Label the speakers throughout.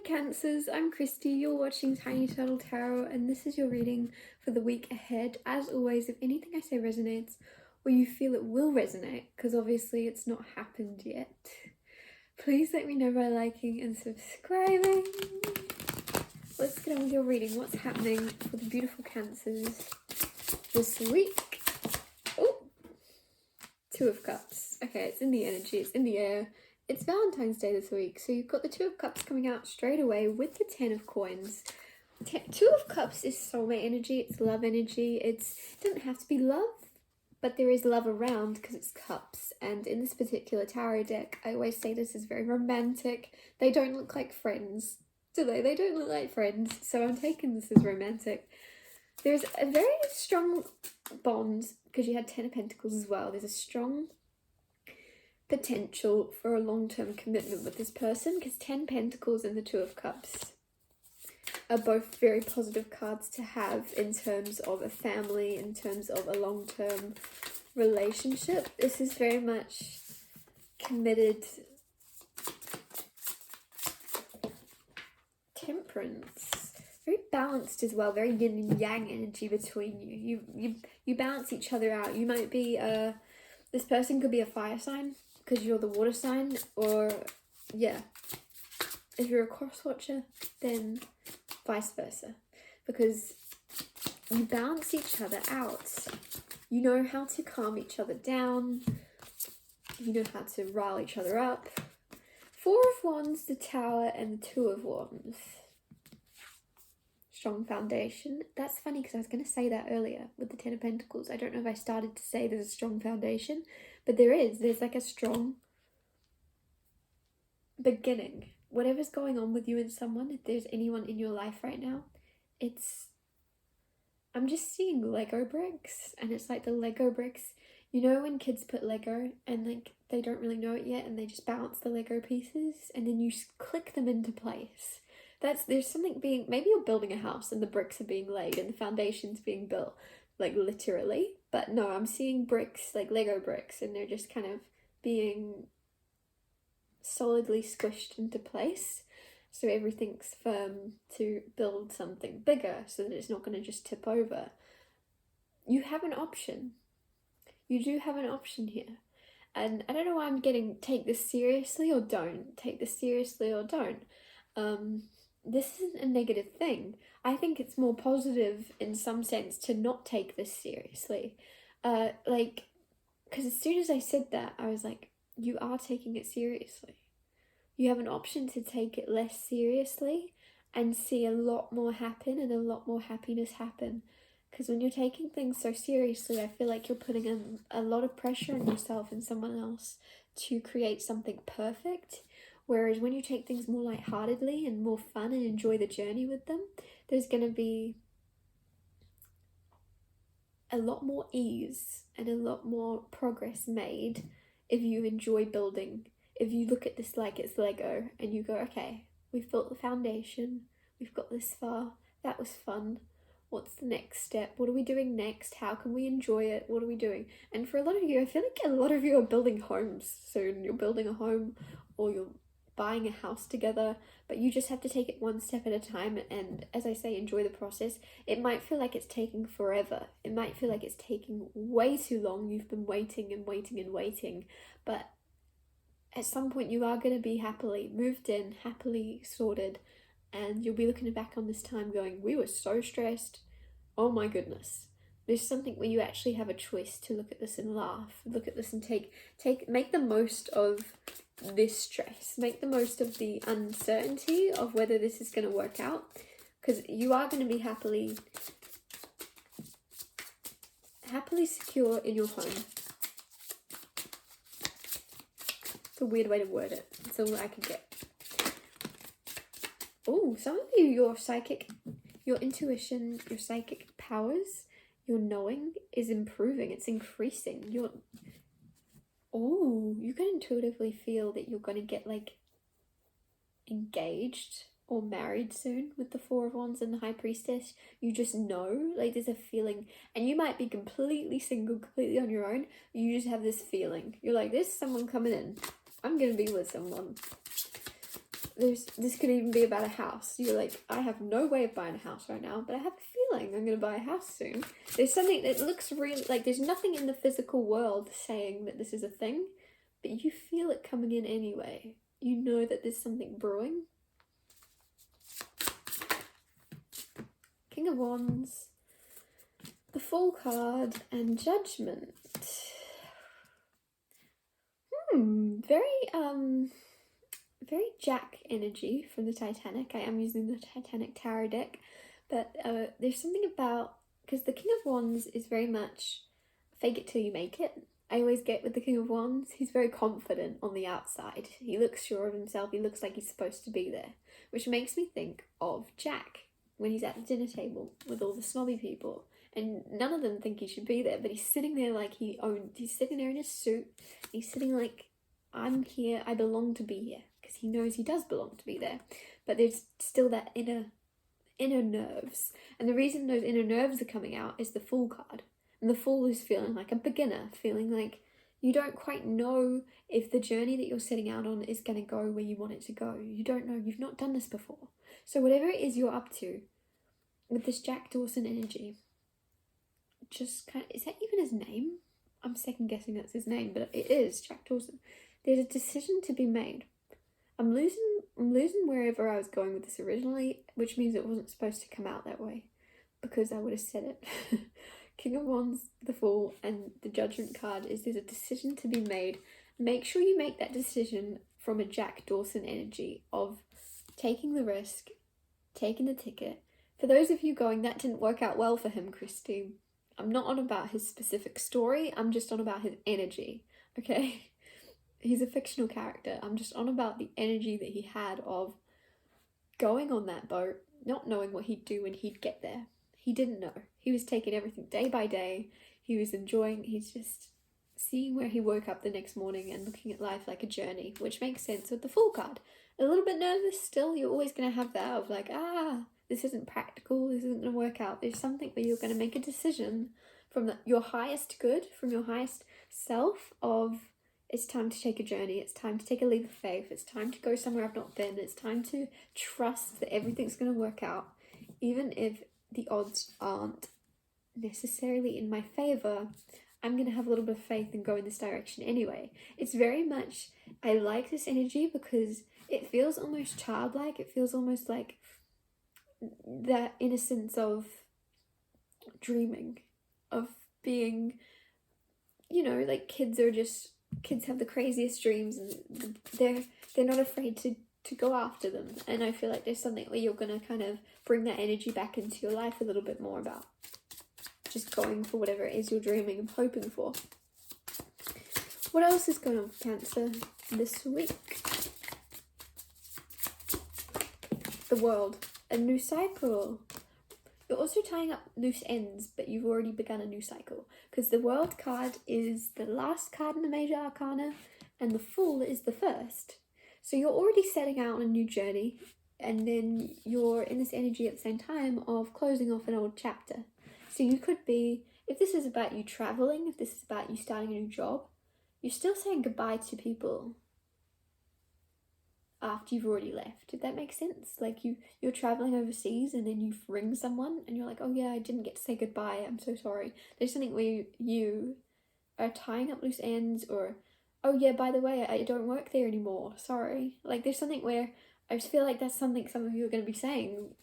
Speaker 1: Cancers, I'm Christy, you're watching Tiny Turtle Tarot, and this is your reading for the week ahead. As always, if anything I say resonates, or you feel it will resonate, because obviously it's not happened yet, please let me know by liking and subscribing. Let's get on with your reading. What's happening for the beautiful Cancers this week? Oh, Two of Cups. Okay, it's in the energy, it's in the air. It's Valentine's Day this week, so you've got the Two of Cups coming out straight away with the Ten of Coins. Two of Cups is soulmate energy, it's love energy. It doesn't have to be love, but there is love around because it's cups. And in this particular tarot deck, I always say this is very romantic. They don't look like friends, do they? They don't look like friends, so I'm taking this as romantic. There's a very strong bond, because you had Ten of Pentacles as well. There's a strong potential for a long-term commitment with this person, because 10 Pentacles and the Two of Cups are both very positive cards to have in terms of a family, in terms of a long-term relationship. This is very much committed temperance, very balanced as well, very yin and yang energy between you. You balance each other out. You might be this person could be a fire sign because you're the water sign, or yeah, if you're a cross watcher, then vice versa, because you balance each other out. You know how to calm each other down, you know how to rile each other up. Four of Wands, the Tower, and the Two of Wands. Strong foundation. That's funny because I was going to say that earlier with the Ten of Pentacles. I don't know if I started to say there's a strong foundation, but there's like a strong beginning. Whatever's going on with you and someone, if there's anyone in your life right now, I'm just seeing Lego bricks, and it's like the Lego bricks. You know when kids put Lego and like they don't really know it yet and they just bounce the Lego pieces and then you click them into place. There's something being, maybe you're building a house and the bricks are being laid and the foundation's being built, like literally. But no, I'm seeing bricks, like Lego bricks, and they're just kind of being solidly squished into place. So everything's firm to build something bigger so that it's not going to just tip over. You have an option. You do have an option here. And I don't know why I'm getting take this seriously or don't. Take this seriously or don't. This isn't a negative thing. I think it's more positive in some sense to not take this seriously. Because as soon as I said that, I was like, you are taking it seriously. You have an option to take it less seriously and see a lot more happen and a lot more happiness happen. Because when you're taking things so seriously, I feel like you're putting a lot of pressure on yourself and someone else to create something perfect. Whereas when you take things more lightheartedly and more fun and enjoy the journey with them, there's going to be a lot more ease and a lot more progress made if you enjoy building. If you look at this like it's Lego and you go, okay, we've built the foundation, we've got this far, that was fun. What's the next step? What are we doing next? How can we enjoy it? What are we doing? And for a lot of you, I feel like a lot of you are building homes soon. You're building a home or you're buying a house together, but you just have to take it one step at a time. And as I say, enjoy the process. It might feel like it's taking forever. It might feel like it's taking way too long. You've been waiting and waiting and waiting, but at some point you are going to be happily moved in, happily sorted, and you'll be looking back on this time going, we were so stressed. Oh my goodness. There's something where you actually have a choice to look at this and laugh, look at this and make the most of this stress, make the most of the uncertainty of whether this is going to work out, because you are going to be happily secure in your home. It's a weird way to word it. It's all I can get. Oh, some of you, your intuition, your psychic powers, your knowing is improving. It's increasing. You can intuitively feel that you're going to get like engaged or married soon with the Four of Wands and the High Priestess. You just know, like there's a feeling, and you might be completely single, completely on your own. You just have this feeling. You're like, there's someone coming in. I'm going to be with someone. this could even be about a house. You're like, I have no way of buying a house right now, but I have a feeling I'm going to buy a house soon. There's something that looks really like there's nothing in the physical world saying that this is a thing, but you feel it coming in anyway. You know that there's something brewing. King of Wands, the Fool card, and Judgment. Very Jack energy from the Titanic. I am using the Titanic Tarot deck, but there's something about, because the King of Wands is very much fake it till you make it. I always get with the King of Wands, he's very confident on the outside. He looks sure of himself, he looks like he's supposed to be there, which makes me think of Jack when he's at the dinner table with all the snobby people. And none of them think he should be there, but he's sitting there like he's sitting there in his suit. He's sitting like, I'm here, I belong to be here. Because he knows he does belong to be there. But there's still that inner nerves. And the reason those inner nerves are coming out is the Fool card. And the Fool is feeling like a beginner, feeling like you don't quite know if the journey that you're setting out on is going to go where you want it to go. You don't know, you've not done this before. So whatever it is you're up to, with this Jack Dawson energy, just kind of, is that even his name? I'm second guessing that's his name, but it is Jack Dawson. There's a decision to be made. I'm losing wherever I was going with this originally, which means it wasn't supposed to come out that way, because I would have said it. King of Wands, the Fool, and the Judgment card is there's a decision to be made. Make sure you make that decision from a Jack Dawson energy of taking the risk, taking the ticket. For those of you going, that didn't work out well for him, Christine. I'm not on about his specific story, I'm just on about his energy, okay? He's a fictional character. I'm just on about the energy that he had of going on that boat, not knowing what he'd do when he'd get there. He didn't know. He was taking everything day by day. He was enjoying, he's just seeing where he woke up the next morning and looking at life like a journey, which makes sense with the Fool card. A little bit nervous still, you're always going to have that of like, this isn't practical, this isn't going to work out. There's something where you're going to make a decision from your highest good, from your highest self of, it's time to take a journey, it's time to take a leap of faith, it's time to go somewhere I've not been, it's time to trust that everything's going to work out, even if the odds aren't necessarily in my favour. I'm going to have a little bit of faith and go in this direction anyway. It's very much, I like this energy because it feels almost childlike, it feels almost like that innocence of dreaming, of being, like kids have the craziest dreams and they're not afraid to go after them. And I feel like there's something where you're going to kind of bring that energy back into your life a little bit more about just going for whatever it is you're dreaming and hoping for. What else is going on for Cancer this week? The World, a new cycle. You're also tying up loose ends, but you've already begun a new cycle. Because the World card is the last card in the Major Arcana, and the Fool is the first. So you're already setting out on a new journey, and then you're in this energy at the same time of closing off an old chapter. So you could be, if this is about you traveling, if this is about you starting a new job, you're still saying goodbye to people after you've already left. Did that make sense? Like you're traveling overseas and then you ring someone and you're like, oh yeah, I didn't get to say goodbye, I'm so sorry. There's something where you are tying up loose ends, or, oh yeah, by the way, I don't work there anymore, sorry. Like there's something where I just feel like that's something some of you are going to be saying.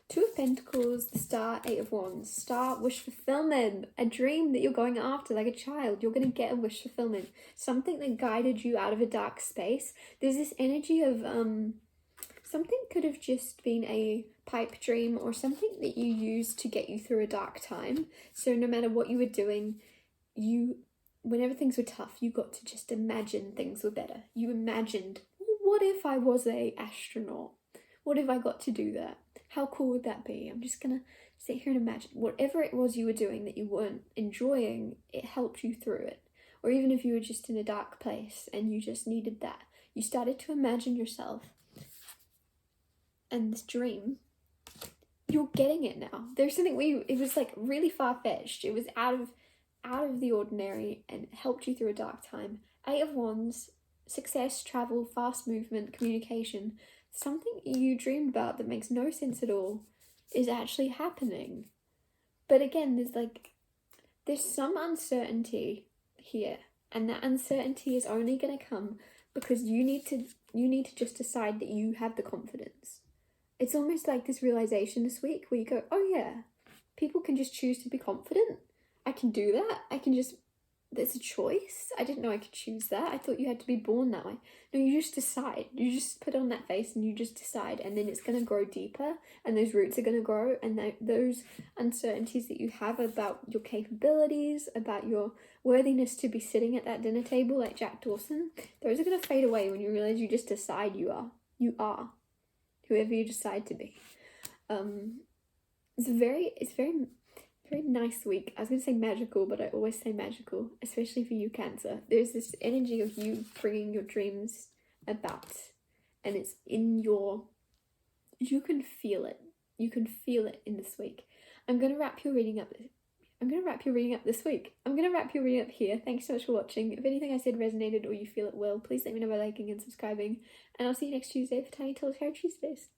Speaker 1: Two of Pentacles, the Star, Eight of Wands. Star, wish fulfillment. A dream that you're going after like a child. You're going to get a wish fulfillment. Something that guided you out of a dark space. There's this energy of, something could have just been a pipe dream or something that you used to get you through a dark time. So no matter what you were doing, whenever things were tough, you got to just imagine things were better. You imagined, what if I was a astronaut? What if I got to do that? How cool would that be? I'm just gonna sit here and imagine. Whatever it was you were doing that you weren't enjoying, it helped you through it. Or even if you were just in a dark place and you just needed that, you started to imagine yourself. And this dream, you're getting it now. There's something where it was like really far-fetched. It was out of the ordinary and helped you through a dark time. Eight of Wands, success, travel, fast movement, communication, something you dreamed about that makes no sense at all is actually happening. But again, there's some uncertainty here, and that uncertainty is only going to come because you need to just decide that you have the confidence. It's almost like this realization this week where you go, oh yeah, people can just choose to be confident. I can do that. There's a choice. I didn't know I could choose that. I thought you had to be born that way. No, you just decide. You just put on that face and you just decide, and then it's going to grow deeper, and those roots are going to grow, and those uncertainties that you have about your capabilities, about your worthiness to be sitting at that dinner table like Jack Dawson, those are going to fade away when you realize you just decide you are. You are whoever you decide to be. It's very nice week. I was going to say magical, but I always say magical, especially for you, Cancer. There's this energy of you bringing your dreams about, and it's in you can feel it. You can feel it in this week. I'm going to wrap your reading up this week. I'm going to wrap your reading up here. Thanks so much for watching. If anything I said resonated or you feel it will, please let me know by liking and subscribing, and I'll see you next Tuesday for Tiny Tales Hair Tuesdays.